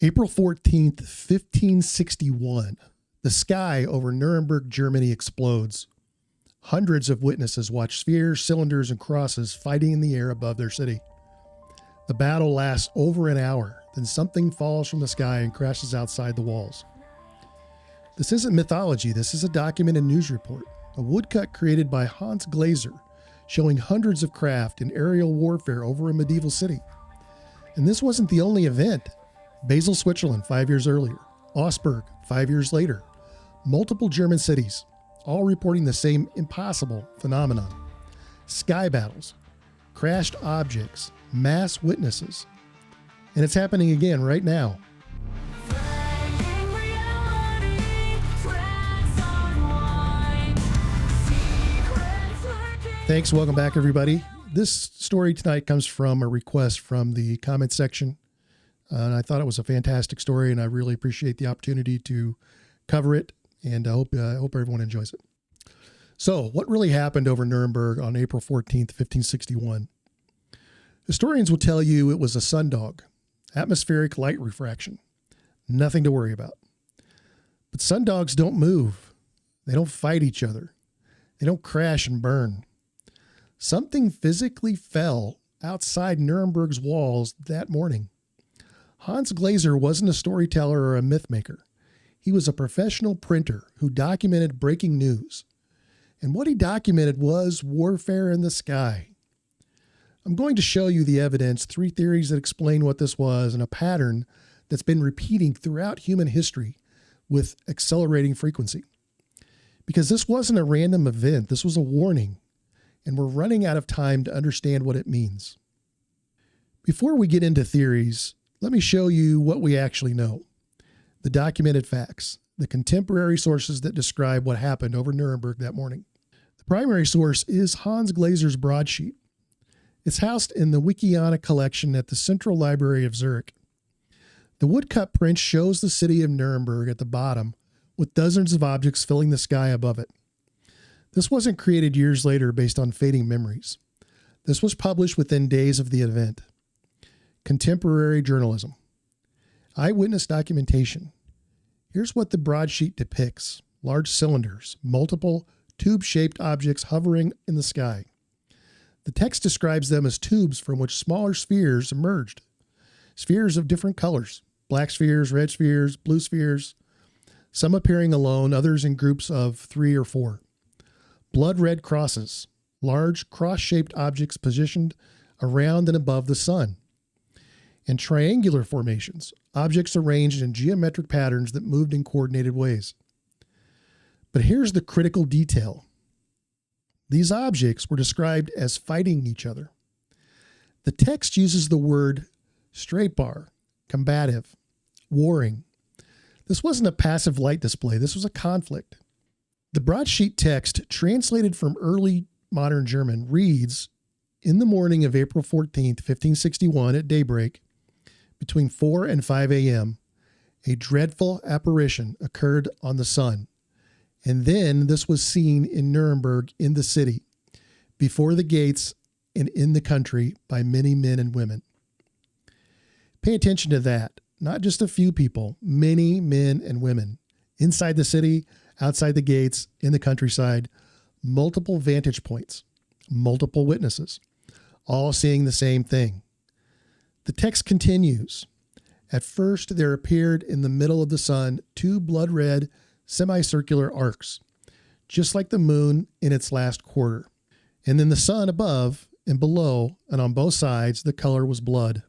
April 14th, 1561, the sky over Nuremberg, Germany explodes. Hundreds of witnesses watch spheres, cylinders, and crosses fighting in the air above their city. The battle lasts over an hour, then something falls from the sky and crashes outside the walls. This isn't mythology, this is a documented news report, a woodcut created by Hans Glaser, showing hundreds of craft in aerial warfare over a medieval city. And this wasn't the only event. Basel, Switzerland, 5 years earlier. Augsburg, 5 years later. Multiple German cities, all reporting the same impossible phenomenon. Sky battles, crashed objects, mass witnesses. And it's happening again right now. Thanks. Welcome back, everybody. This story tonight comes from a request from the comment section. And I thought it was a fantastic story, and I really appreciate the opportunity to cover it, and I hope everyone enjoys it. So, what really happened over Nuremberg on April 14th, 1561? Historians will tell you it was a sundog, atmospheric light refraction, nothing to worry about. But sundogs don't move. They don't fight each other. They don't crash and burn. Something physically fell outside Nuremberg's walls that morning. Hans Glaser wasn't a storyteller or a myth maker. He was a professional printer who documented breaking news. And what he documented was warfare in the sky. I'm going to show you the evidence, 3 theories that explain what this was, and a pattern that's been repeating throughout human history with accelerating frequency. Because this wasn't a random event, this was a warning, and we're running out of time to understand what it means. Before we get into theories, let me show you what we actually know. The documented facts, the contemporary sources that describe what happened over Nuremberg that morning. The primary source is Hans Glaser's broadsheet. It's housed in the Wikiana collection at the Central Library of Zurich. The woodcut print shows the city of Nuremberg at the bottom, with dozens of objects filling the sky above it. This wasn't created years later based on fading memories. This was published within days of the event. Contemporary journalism. Eyewitness documentation. Here's what the broadsheet depicts. Large cylinders, multiple tube-shaped objects hovering in the sky. The text describes them as tubes from which smaller spheres emerged. Spheres of different colors. Black spheres, red spheres, blue spheres. Some appearing alone, others in groups of 3 or 4. Blood red crosses. Large cross-shaped objects positioned around and above the sun. And triangular formations, objects arranged in geometric patterns that moved in coordinated ways. But here's the critical detail. These objects were described as fighting each other. The text uses the word streitbar, combative, warring. This wasn't a passive light display, this was a conflict. The broadsheet text, translated from early modern German, reads, in the morning of April 14th, 1561 at daybreak, between 4 and 5 a.m., a dreadful apparition occurred on the sun, and then this was seen in Nuremberg in the city, before the gates and in the country by many men and women. Pay attention to that. Not just a few people, many men and women. Inside the city, outside the gates, in the countryside, multiple vantage points, multiple witnesses, all seeing the same thing. The text continues. At first, there appeared in the middle of the sun 2 blood-red, semicircular arcs, just like the moon in its last quarter. And then the sun above and below, and on both sides, the color was blood.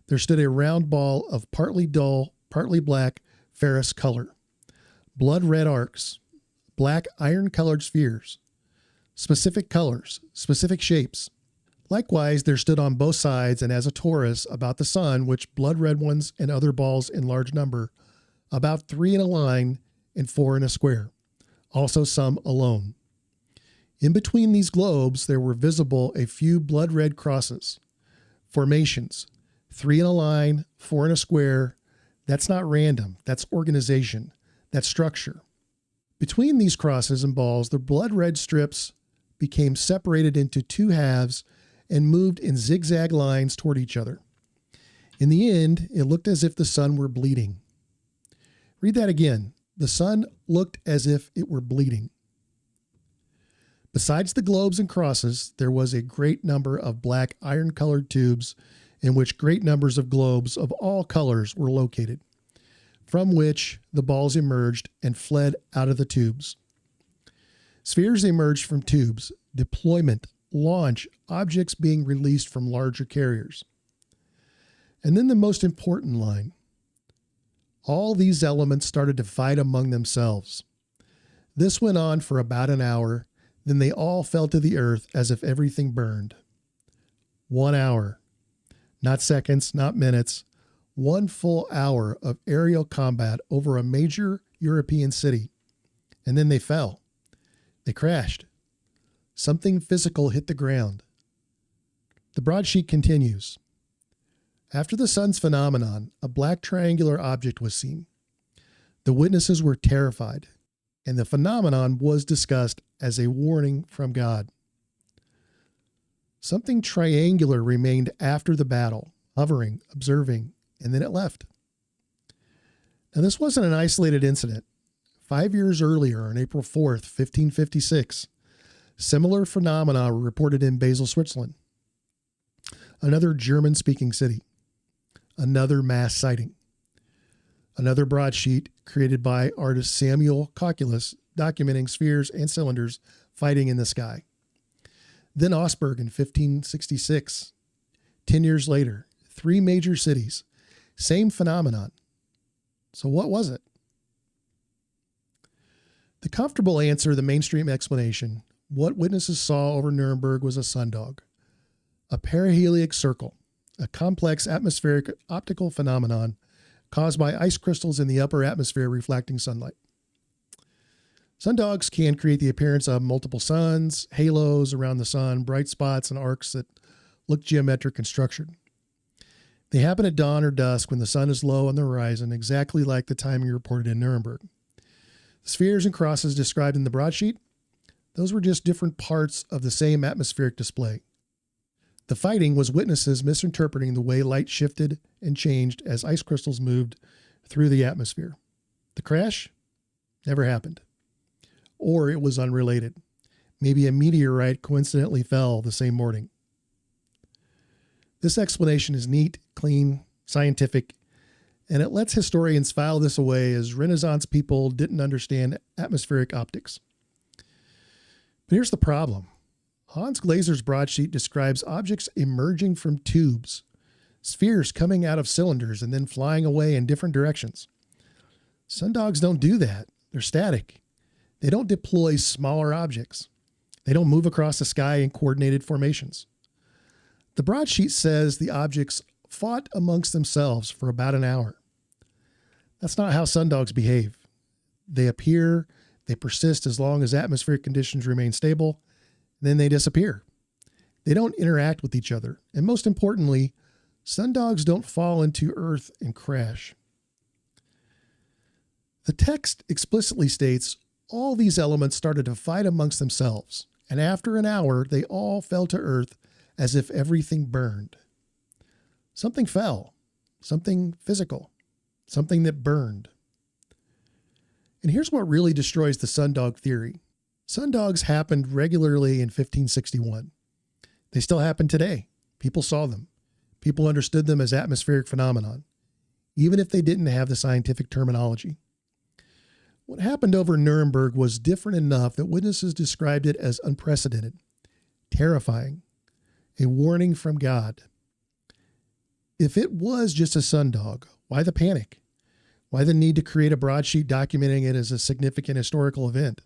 There stood a round ball of partly dull, partly black, ferrous color. Blood-red arcs, black iron-colored spheres, specific colors, specific shapes. Likewise, there stood on both sides and as a torus about the sun, which blood-red ones and other balls in large number, about 3 in a line and 4 in a square, also some alone. In between these globes, there were visible a few blood-red crosses, formations, 3 in a line, 4 in a square. That's not random. That's organization. That's structure. Between these crosses and balls, the blood-red strips became separated into 2 halves and moved in zigzag lines toward each other. In the end, it looked as if the sun were bleeding. Read that again. The sun looked as if it were bleeding. Besides the globes and crosses, there was a great number of black iron-colored tubes in which great numbers of globes of all colors were located, from which the balls emerged and fled out of the tubes. Spheres emerged from tubes, deployment, launch, objects being released from larger carriers. And then the most important line. All these elements started to fight among themselves. This went on for about an hour. Then they all fell to the earth as if everything burned. 1 hour. Not seconds, not minutes. 1 full hour of aerial combat over a major European city. And then they fell. They crashed. Something physical hit the ground. The broadsheet continues. After the sun's phenomenon, a black triangular object was seen. The witnesses were terrified, and the phenomenon was discussed as a warning from God. Something triangular remained after the battle, hovering, observing, and then it left. Now, this wasn't an isolated incident. 5 years earlier, on April 4th, 1556, similar phenomena were reported in Basel, Switzerland, another German-speaking city. Another mass sighting. Another broadsheet created by artist Samuel Cocculus documenting spheres and cylinders fighting in the sky. Then Augsburg in 1566. 10 years later, 3 major cities. Same phenomenon. So what was it? The comfortable answer, the mainstream explanation, what witnesses saw over Nuremberg was a sundog, a perihelic circle, a complex atmospheric optical phenomenon caused by ice crystals in the upper atmosphere reflecting sunlight. Sundogs can create the appearance of multiple suns, halos around the sun, bright spots and arcs that look geometric and structured. They happen at dawn or dusk when the sun is low on the horizon, exactly like the timing reported in Nuremberg. The spheres and crosses described in the broadsheet, those were just different parts of the same atmospheric display. The fighting was witnesses misinterpreting the way light shifted and changed as ice crystals moved through the atmosphere. The crash never happened. Or it was unrelated. Maybe a meteorite coincidentally fell the same morning. This explanation is neat, clean, scientific, and it lets historians file this away as Renaissance people didn't understand atmospheric optics. But here's the problem. Hans Glaser's broadsheet describes objects emerging from tubes, spheres coming out of cylinders and then flying away in different directions. Sundogs don't do that. They're static. They don't deploy smaller objects. They don't move across the sky in coordinated formations. The broadsheet says the objects fought amongst themselves for about an hour. That's not how sundogs behave. They appear, they persist as long as atmospheric conditions remain stable, then they disappear. They don't interact with each other. And most importantly, sundogs don't fall into Earth and crash. The text explicitly states all these elements started to fight amongst themselves, and after an hour, they all fell to Earth as if everything burned. Something fell, something physical, something that burned. And here's what really destroys the sundog theory. Sundogs happened regularly in 1561. They still happen today. People saw them. People understood them as atmospheric phenomenon, even if they didn't have the scientific terminology. What happened over Nuremberg was different enough that witnesses described it as unprecedented, terrifying, a warning from God. If it was just a sundog, why the panic? Why the need to create a broadsheet documenting it as a significant historical event?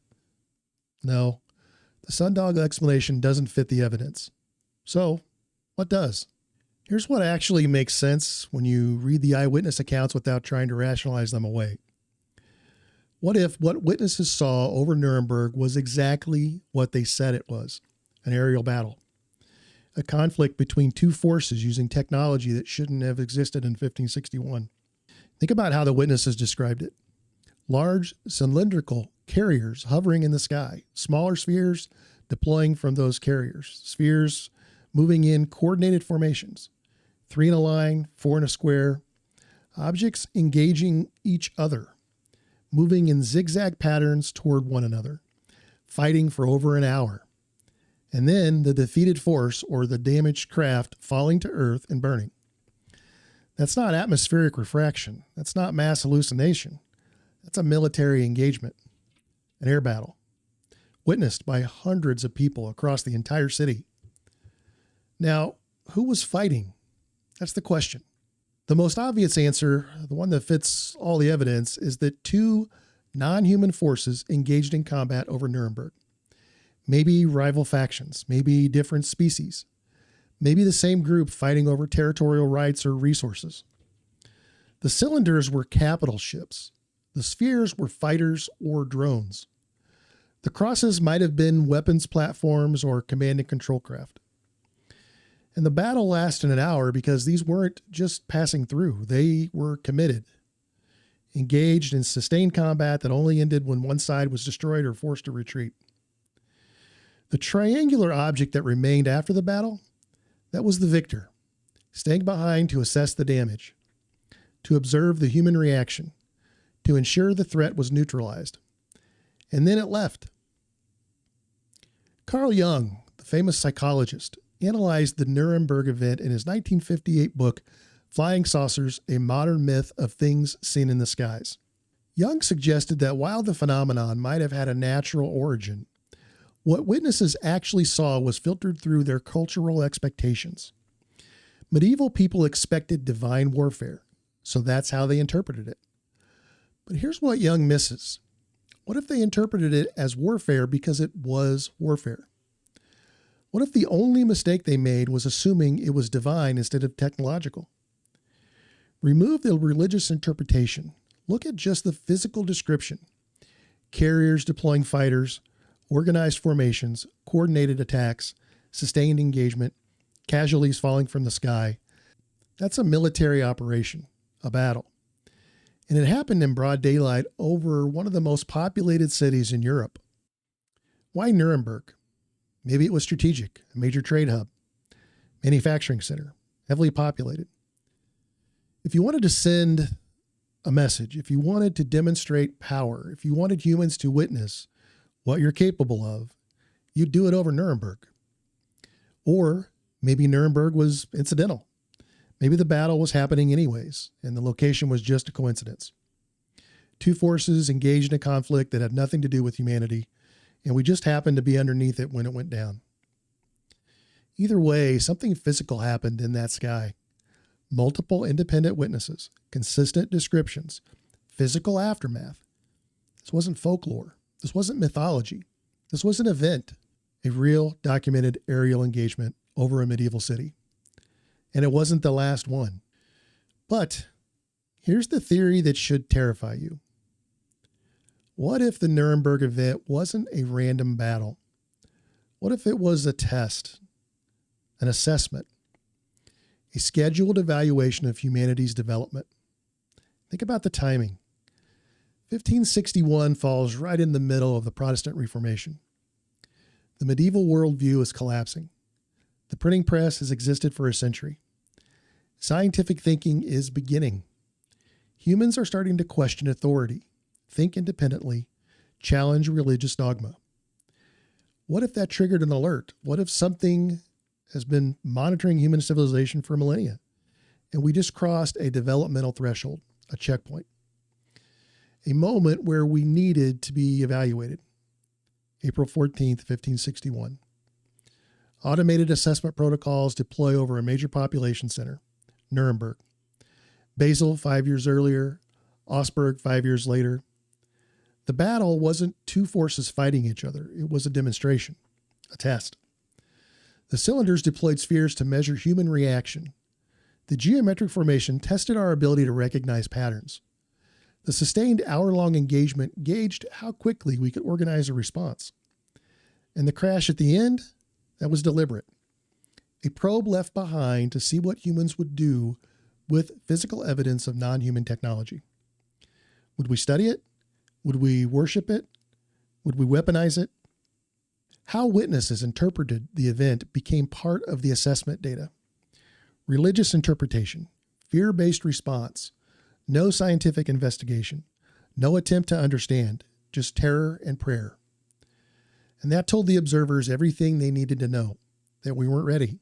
No, the sundog explanation doesn't fit the evidence. So, what does? Here's what actually makes sense when you read the eyewitness accounts without trying to rationalize them away. What if what witnesses saw over Nuremberg was exactly what they said it was? An aerial battle. A conflict between two forces using technology that shouldn't have existed in 1561. Think about how the witnesses described it. Large cylindrical carriers hovering in the sky, smaller spheres deploying from those carriers, spheres moving in coordinated formations, 3 in a line, 4 in a square, objects engaging each other, moving in zigzag patterns toward one another, fighting for over an hour. And then the defeated force or the damaged craft falling to earth and burning. That's not atmospheric refraction. That's not mass hallucination. That's a military engagement, an air battle, witnessed by hundreds of people across the entire city. Now, who was fighting? That's the question. The most obvious answer, the one that fits all the evidence, is that 2 non-human forces engaged in combat over Nuremberg. Maybe rival factions, maybe different species, maybe the same group fighting over territorial rights or resources. The cylinders were capital ships. The spheres were fighters or drones. The crosses might have been weapons platforms or command and control craft. And the battle lasted an hour because these weren't just passing through. They were committed, engaged in sustained combat that only ended when one side was destroyed or forced to retreat. The triangular object that remained after the battle, that was the victor, staying behind to assess the damage, to observe the human reaction, to ensure the threat was neutralized. And then it left. Carl Jung, the famous psychologist, analyzed the Nuremberg event in his 1958 book, Flying Saucers, A Modern Myth of Things Seen in the Skies. Jung suggested that while the phenomenon might have had a natural origin, what witnesses actually saw was filtered through their cultural expectations. Medieval people expected divine warfare, so that's how they interpreted it. But here's what Jung misses. What if they interpreted it as warfare because it was warfare? What if the only mistake they made was assuming it was divine instead of technological? Remove the religious interpretation. Look at just the physical description. Carriers deploying fighters, organized formations, coordinated attacks, sustained engagement, casualties falling from the sky. That's a military operation, a battle. And it happened in broad daylight over one of the most populated cities in Europe. Why Nuremberg? Maybe it was strategic, a major trade hub, manufacturing center, heavily populated. If you wanted to send a message, if you wanted to demonstrate power, if you wanted humans to witness what you're capable of, you'd do it over Nuremberg. Or maybe Nuremberg was incidental. Maybe the battle was happening anyways, and the location was just a coincidence. 2 forces engaged in a conflict that had nothing to do with humanity, and we just happened to be underneath it when it went down. Either way, something physical happened in that sky. Multiple independent witnesses, consistent descriptions, physical aftermath. This wasn't folklore. This wasn't mythology. This was an event, a real documented aerial engagement over a medieval city. And it wasn't the last one. But here's the theory that should terrify you. What if the Nuremberg event wasn't a random battle? What if it was a test, an assessment, a scheduled evaluation of humanity's development? Think about the timing. 1561 falls right in the middle of the Protestant Reformation. The medieval worldview is collapsing. The printing press has existed for a century. Scientific thinking is beginning. Humans are starting to question authority, think independently, challenge religious dogma. What if that triggered an alert? What if something has been monitoring human civilization for millennia, and we just crossed a developmental threshold, a checkpoint? A moment where we needed to be evaluated. April 14th, 1561. Automated assessment protocols deploy over a major population center, Nuremberg. Basel 5 years earlier, Augsburg 5 years later. The battle wasn't 2 forces fighting each other. It was a demonstration, a test. The cylinders deployed spheres to measure human reaction. The geometric formation tested our ability to recognize patterns. The sustained hour-long engagement gauged how quickly we could organize a response. And the crash at the end, that was deliberate. A probe left behind to see what humans would do with physical evidence of non-human technology. Would we study it? Would we worship it? Would we weaponize it? How witnesses interpreted the event became part of the assessment data. Religious interpretation, fear-based response, no scientific investigation, no attempt to understand, just terror and prayer. And that told the observers everything they needed to know, that we weren't ready,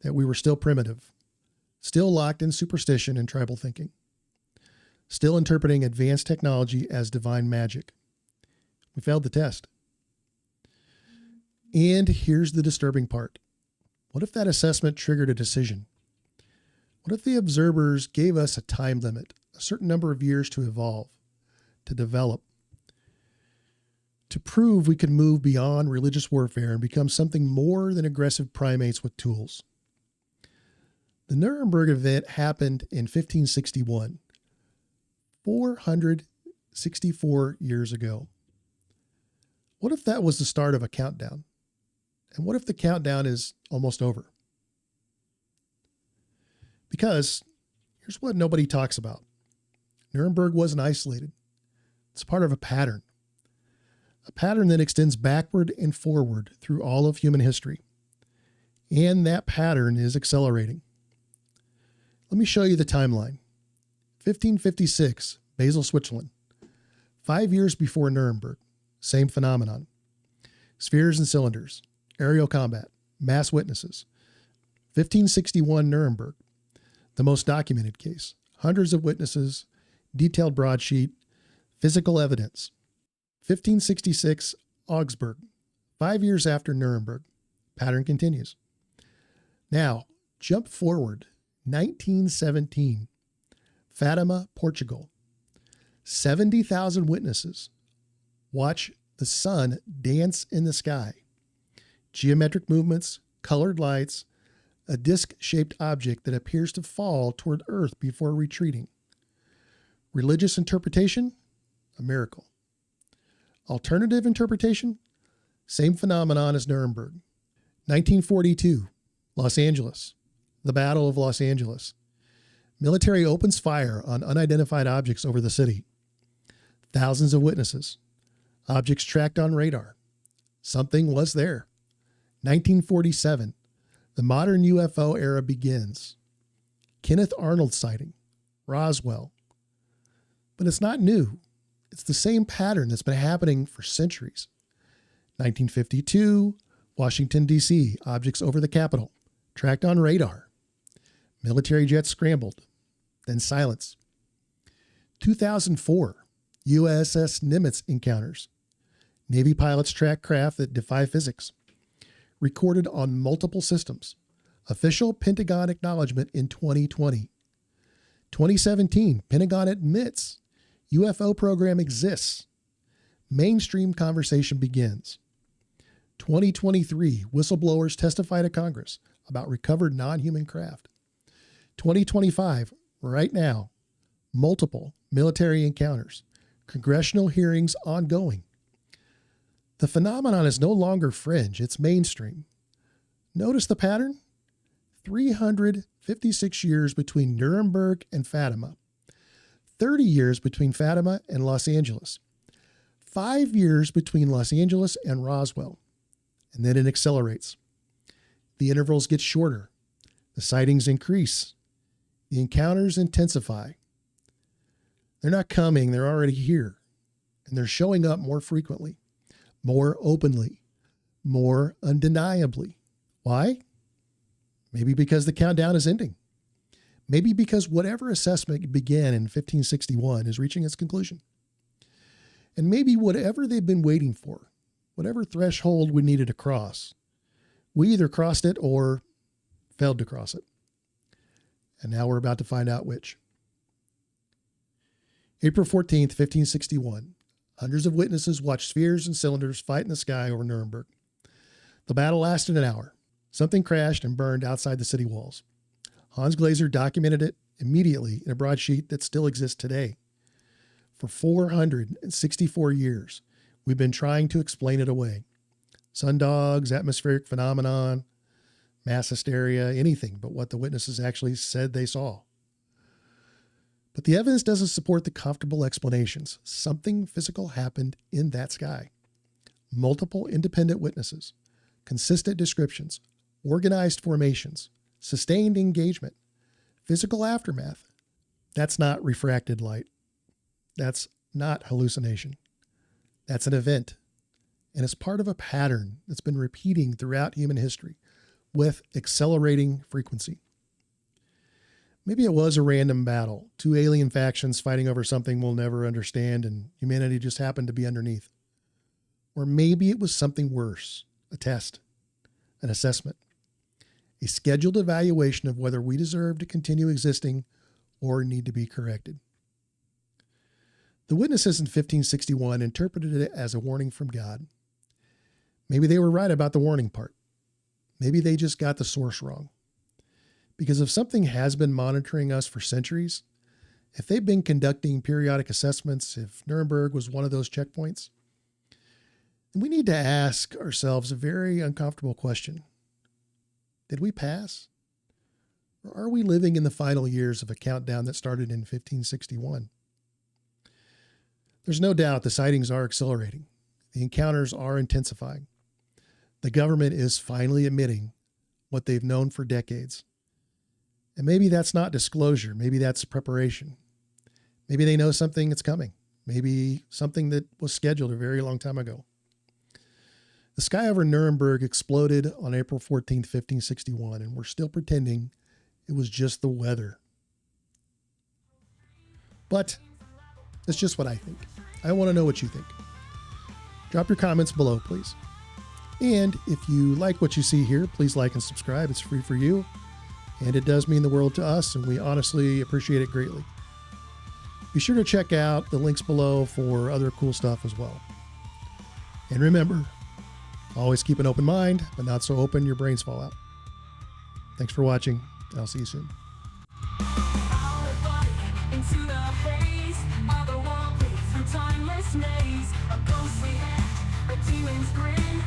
that we were still primitive, still locked in superstition and tribal thinking, still interpreting advanced technology as divine magic. We failed the test. And here's the disturbing part. What if that assessment triggered a decision? What if the observers gave us a time limit, a certain number of years to evolve, to develop, to prove we could move beyond religious warfare and become something more than aggressive primates with tools? The Nuremberg event happened in 1561, 464 years ago. What if that was the start of a countdown? And what if the countdown is almost over? Because here's what nobody talks about. Nuremberg wasn't isolated. It's part of a pattern that extends backward and forward through all of human history. And that pattern is accelerating. Let me show you the timeline. 1556, Basel, Switzerland. 5 years before Nuremberg, same phenomenon. Spheres and cylinders, aerial combat, mass witnesses. 1561 Nuremberg, the most documented case. Hundreds of witnesses, detailed broadsheet, physical evidence. 1566 Augsburg, 5 years after Nuremberg. Pattern continues. Now, jump forward, 1917, Fatima, Portugal. 70,000 witnesses watch the sun dance in the sky. Geometric movements, colored lights, a disc-shaped object that appears to fall toward Earth before retreating. Religious interpretation, a miracle. Alternative interpretation, same phenomenon as Nuremberg. 1942, Los Angeles, the Battle of Los Angeles. Military opens fire on unidentified objects over the city. Thousands of witnesses. Objects tracked on radar. Something was there. 1947, the modern UFO era begins. Kenneth Arnold sighting. Roswell. But it's not new. It's the same pattern that's been happening for centuries. 1952, Washington, D.C., objects over the Capitol, tracked on radar. Military jets scrambled, then silence. 2004, USS Nimitz encounters. Navy pilots track craft that defy physics. Recorded on multiple systems. Official Pentagon acknowledgement in 2020. 2017, Pentagon admits UFO program exists. Mainstream conversation begins. 2023, whistleblowers testify to Congress about recovered non-human craft. 2025, right now, multiple military encounters, congressional hearings ongoing. The phenomenon is no longer fringe, it's mainstream. Notice the pattern? 356 years between Nuremberg and Fatima. 30 years between Fatima and Los Angeles. 5 years between Los Angeles and Roswell. And then it accelerates. The intervals get shorter. The sightings increase. The encounters intensify. They're not coming, they're already here. And they're showing up more frequently, more openly, more undeniably. Why? Maybe because the countdown is ending. Maybe because whatever assessment began in 1561 is reaching its conclusion. And maybe whatever they've been waiting for, whatever threshold we needed to cross, we either crossed it or failed to cross it. And now we're about to find out which. April 14th, 1561. Hundreds of witnesses watched spheres and cylinders fight in the sky over Nuremberg. The battle lasted an hour. Something crashed and burned outside the city walls. Hans Glaser documented it immediately in a broadsheet that still exists today. For 464 years, we've been trying to explain it away. Sundogs, atmospheric phenomenon, mass hysteria, anything but what the witnesses actually said they saw. But the evidence doesn't support the comfortable explanations. Something physical happened in that sky. Multiple independent witnesses, consistent descriptions, organized formations, sustained engagement, physical aftermath. That's not refracted light. That's not hallucination. That's an event. And it's part of a pattern that's been repeating throughout human history with accelerating frequency. Maybe it was a random battle, two alien factions fighting over something we'll never understand, and humanity just happened to be underneath. Or maybe it was something worse, a test, an assessment, a scheduled evaluation of whether we deserve to continue existing or need to be corrected. The witnesses in 1561 interpreted it as a warning from God. Maybe they were right about the warning part. Maybe they just got the source wrong. Because if something has been monitoring us for centuries, if they've been conducting periodic assessments, if Nuremberg was one of those checkpoints, then we need to ask ourselves a very uncomfortable question. Did we pass? Or are we living in the final years of a countdown that started in 1561? There's no doubt the sightings are accelerating. The encounters are intensifying. The government is finally admitting what they've known for decades. And maybe that's not disclosure. Maybe that's preparation. Maybe they know something that's coming. Maybe something that was scheduled a very long time ago. The sky over Nuremberg exploded on April 14th, 1561, and we're still pretending it was just the weather. But that's just what I think. I want to know what you think. Drop your comments below, please. And if you like what you see here, please like and subscribe. It's free for you. And it does mean the world to us, and we honestly appreciate it greatly. Be sure to check out the links below for other cool stuff as well. And remember, always keep an open mind, but not so open your brains fall out. Thanks for watching. I'll see you soon. Timeless maze, a ghostly head, a demon's grin.